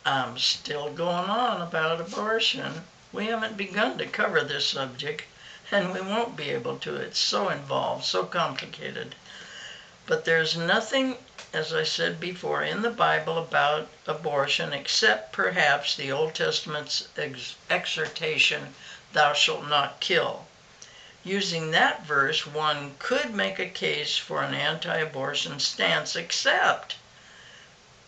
I'm still going on about abortion. We haven't begun to cover this subject, and we won't be able to. It's so involved, so complicated. But there's nothing, as I said before, in the Bible about abortion except perhaps the Old Testament's exhortation, thou shalt not kill. Using that verse, one could make a case for an anti-abortion stance, except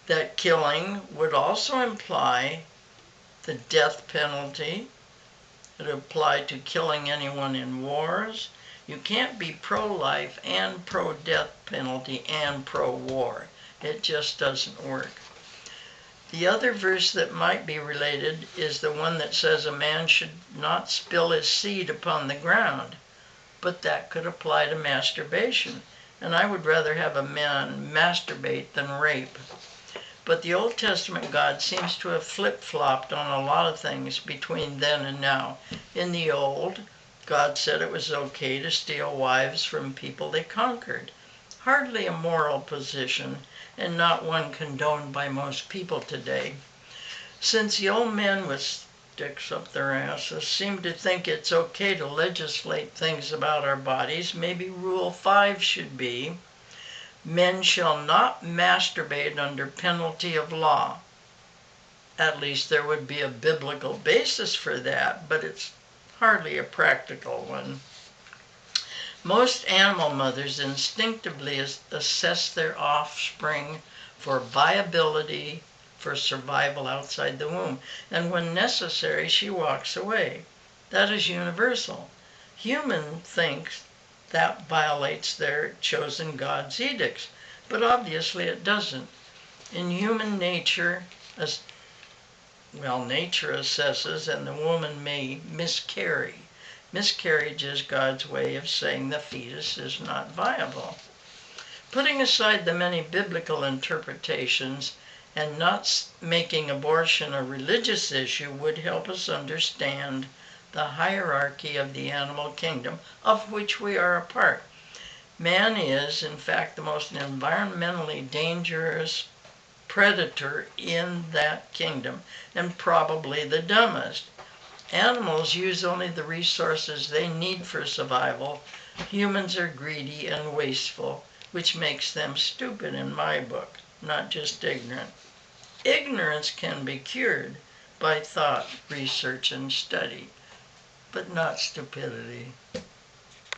that killing would also imply the death penalty. It applied to killing anyone in wars. You can't be pro-life and pro-death penalty and pro-war. It just doesn't work. The other verse that might be related is the one that says a man should not spill his seed upon the ground. But that could apply to masturbation. And I would rather have a man masturbate than rape. But the Old Testament God seems to have flip-flopped on a lot of things between then and now. In the Old, God said it was okay to steal wives from people they conquered. Hardly a moral position, and not one condoned by most people today. Since the old men with sticks up their asses seem to think it's okay to legislate things about our bodies, maybe Rule 5 should be, men shall not masturbate under penalty of law. At least there would be a biblical basis for that, but it's hardly a practical one. Most animal mothers instinctively assess their offspring for viability, for survival outside the womb, and when necessary, she walks away. That is universal. Human thinks that violates their chosen God's edicts, but obviously it doesn't. In human nature, nature assesses, and the woman may miscarry. Miscarriage is God's way of saying the fetus is not viable. Putting aside the many biblical interpretations and not making abortion a religious issue would help us understand the hierarchy of the animal kingdom, of which we are a part. Man is, in fact, the most environmentally dangerous predator in that kingdom, and probably the dumbest. Animals use only the resources they need for survival. Humans are greedy and wasteful, which makes them stupid in my book, not just ignorant. Ignorance can be cured by thought, research, and study, but not stupidity.